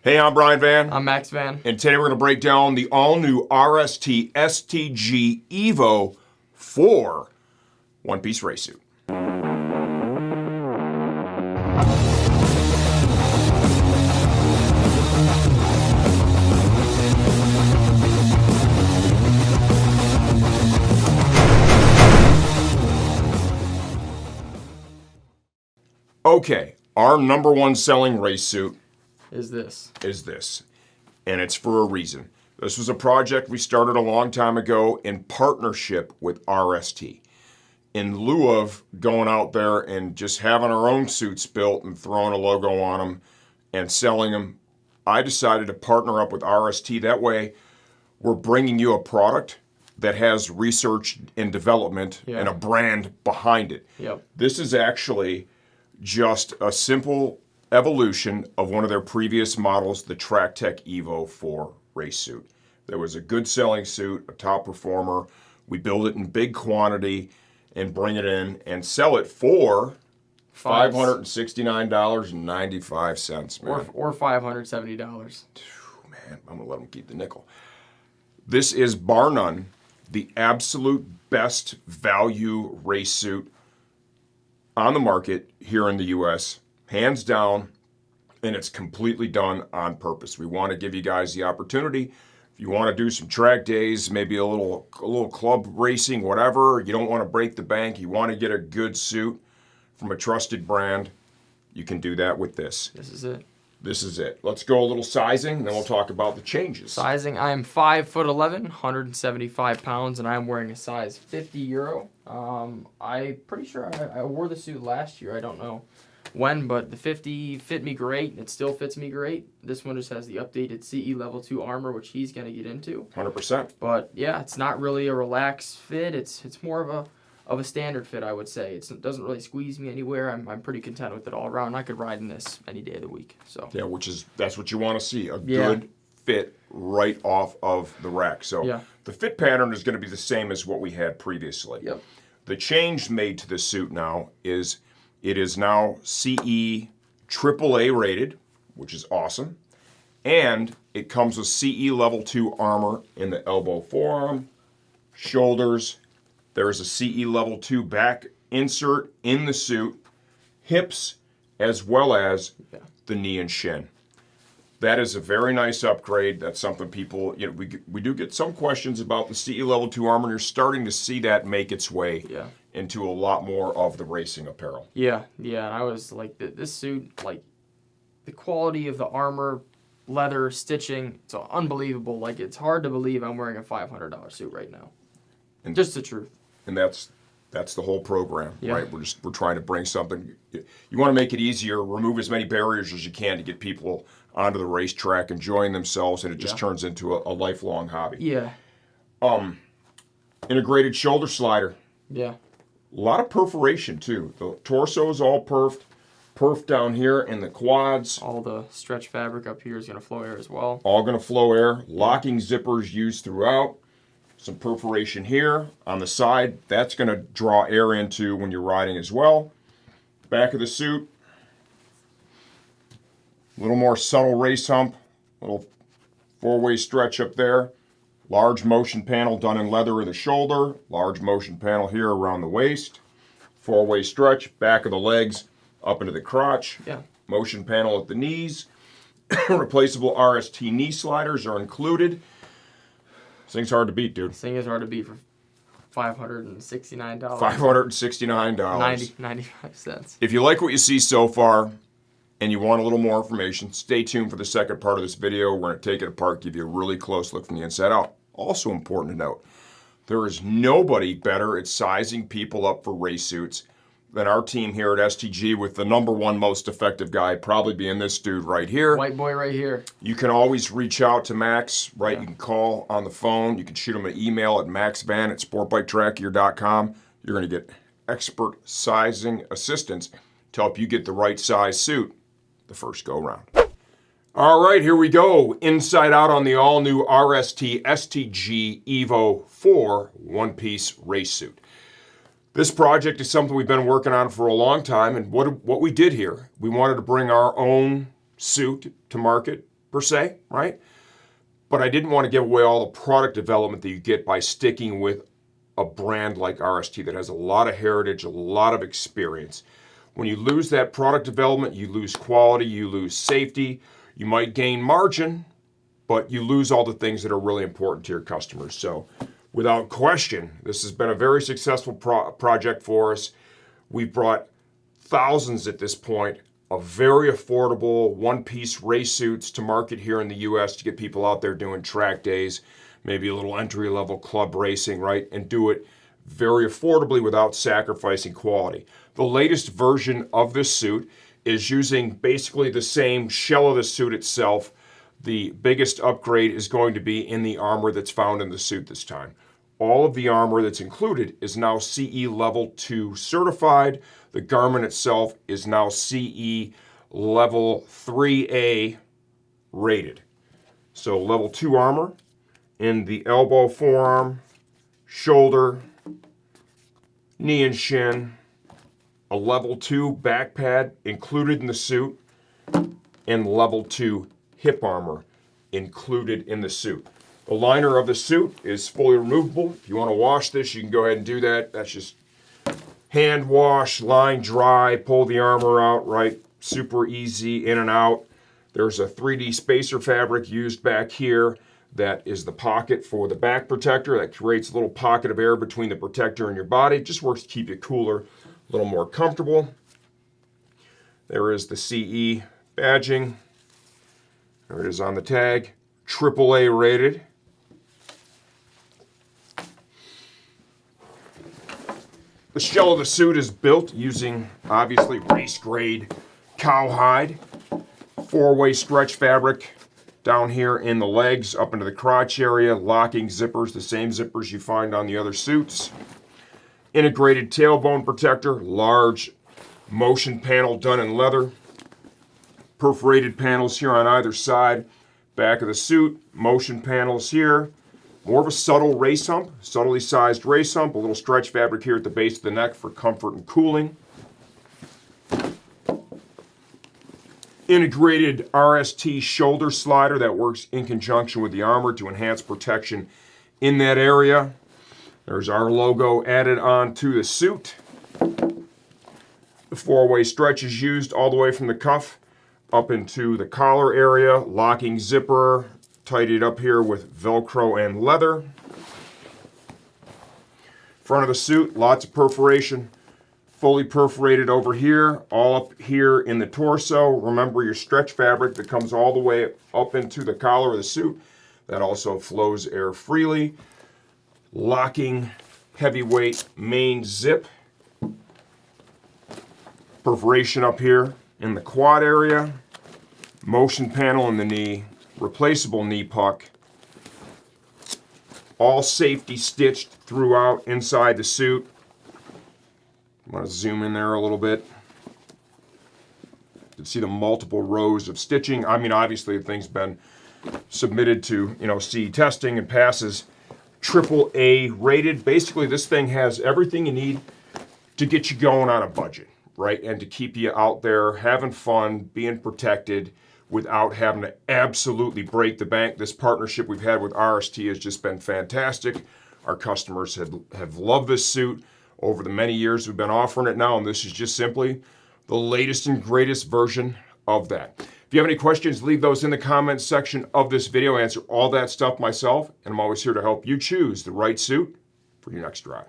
Hey, I'm Brian Van. I'm Max Van. And today we're going to break down the all-new RST STG EVO 4 one-piece race suit. Okay, our number one selling race suit Is this. And it's for a reason. This was a project we started a long time ago in partnership with RST. In lieu of going out there and just having our own suits built and throwing a logo on them and selling them, I decided to partner up with RST. That way, we're bringing you a product that has research and development and a brand behind it. Yep. This is actually just a simple evolution of one of their previous models, the Track Tech EVO 4 race suit. There was a good selling suit, a top performer. We build it in big quantity and bring it in and sell it for $569.95, man. Or $570. Man, I'm gonna let them keep the nickel. This is bar none the absolute best value race suit on the market here in the US, hands down, and it's completely done on purpose. We want to give you guys the opportunity. If you want to do some track days, maybe a little club racing, whatever, you don't want to break the bank, you want to get a good suit from a trusted brand, you can do that with this. This is it. This is it. Let's go a little sizing, and then we'll talk about the changes. Sizing, I am 5'11", 175 pounds, and I'm wearing a size 50 Euro. I'm pretty sure I wore the suit last year. I don't know when, but the 50 fit me great. It still fits me great. This one just has the updated CE Level 2 armor, which he's going to get into. 100%. But yeah, it's not really a relaxed fit. It's more of a standard fit, I would say. It doesn't really squeeze me anywhere. I'm pretty content with it all around. I could ride in this any day of the week. So yeah, that's what you want to see, a good fit right off of the rack. So the fit pattern is going to be the same as what we had previously. Yep. The change made to this suit now is it is now CE AAA rated, which is awesome, and it comes with CE Level 2 armor in the elbow forearm, shoulders. There's a CE Level 2 back insert in the suit, hips, as well as the knee and shin. That is a very nice upgrade. That's something people, we do get some questions about the CE Level 2 armor, and you're starting to see that make its way into a lot more of the racing apparel. Yeah. I was like, this suit, like, the quality of the armor, leather, stitching, it's unbelievable. Like, it's hard to believe I'm wearing a $500 suit right now. And just the truth. And that's the whole program, right? We're trying to bring something. You want to make it easier, remove as many barriers as you can to get people onto the racetrack, enjoying themselves, and it just turns into a lifelong hobby. Yeah. Integrated shoulder slider. Yeah. A lot of perforation too. The torso is all perfed down here in the quads. All the stretch fabric up here is going to flow air as well. All going to flow air. Locking zippers used throughout. Some perforation here on the side. That's going to draw air into when you're riding as well. Back of the suit. A little more subtle race hump. Little four-way stretch up there. Large motion panel done in leather of the shoulder. Large motion panel here around the waist. Four-way stretch. Back of the legs up into the crotch. Yeah. Motion panel at the knees. Replaceable RST knee sliders are included. This thing's hard to beat, dude. This thing is hard to beat for $569. $569. 95 cents. If you like what you see so far and you want a little more information, stay tuned for the second part of this video. We're going to take it apart, give you a really close look from the inside out. Also important to note, there is nobody better at sizing people up for race suits than our team here at STG, with the number one most effective guy probably being this dude right here. White boy right here. You can always reach out to Max, right? You can call on the phone. You can shoot him an email at maxvan@sportbiketrackgear.com. You're going to get expert sizing assistance to help you get the right size suit the first go round. All right, here we go. Inside out on the all-new RST STG EVO 4 one-piece race suit. This project is something we've been working on for a long time, and what we did here, we wanted to bring our own suit to market per se, right? But I didn't want to give away all the product development that you get by sticking with a brand like RST that has a lot of heritage, a lot of experience. When you lose that product development, you lose quality, you lose safety, you might gain margin, but you lose all the things that are really important to your customers. So without question, this has been a very successful project for us. We've brought thousands at this point of very affordable one-piece race suits to market here in the US to get people out there doing track days, maybe a little entry-level club racing, right? And do it very affordably without sacrificing quality. The latest version of this suit is using basically the same shell of the suit itself. The biggest upgrade is going to be in the armor that's found in the suit this time. All of the armor that's included is now CE Level 2 certified. The garment itself is now CE Level 3A rated. So Level 2 armor in the elbow, forearm, shoulder, knee and shin, a Level 2 back pad included in the suit, and Level 2 hip armor included in the suit. The liner of the suit is fully removable. If you want to wash this, you can go ahead and do that. That's just hand wash, line dry, pull the armor out, right? Super easy in and out. There's a 3D spacer fabric used back here. That is the pocket for the back protector. That creates a little pocket of air between the protector and your body. It just works to keep you cooler, a little more comfortable. There is the CE badging. There it is on the tag. AAA rated. The shell of the suit is built using, obviously, race-grade cowhide. 4-way stretch fabric down here in the legs, up into the crotch area. Locking zippers, the same zippers you find on the other suits. Integrated tailbone protector. Large motion panel done in leather. Perforated panels here on either side. Back of the suit. Motion panels here. More of a subtle race hump, subtly sized race hump, a little stretch fabric here at the base of the neck for comfort and cooling. Integrated RST shoulder slider that works in conjunction with the armor to enhance protection in that area. There's our logo added onto the suit. The 4-way stretch is used all the way from the cuff up into the collar area, locking zipper, tidied up here with Velcro and leather. Front of the suit, lots of perforation. Fully perforated over here, all up here in the torso. Remember your stretch fabric that comes all the way up into the collar of the suit. That also flows air freely. Locking heavyweight main zip. Perforation up here in the quad area. Motion panel in the knee. Replaceable knee puck. All safety stitched throughout inside the suit. I'm going to zoom in there a little bit to see the multiple rows of stitching. I mean, obviously the thing's been submitted to, CE testing and passes AAA rated. Basically, this thing has everything you need to get you going on a budget, right? And to keep you out there having fun, being protected, without having to absolutely break the bank. This partnership we've had with RST has just been fantastic. Our customers have loved this suit over the many years we've been offering it now, and this is just simply the latest and greatest version of that. If you have any questions, leave those in the comments section of this video. I answer all that stuff myself, and I'm always here to help you choose the right suit for your next ride.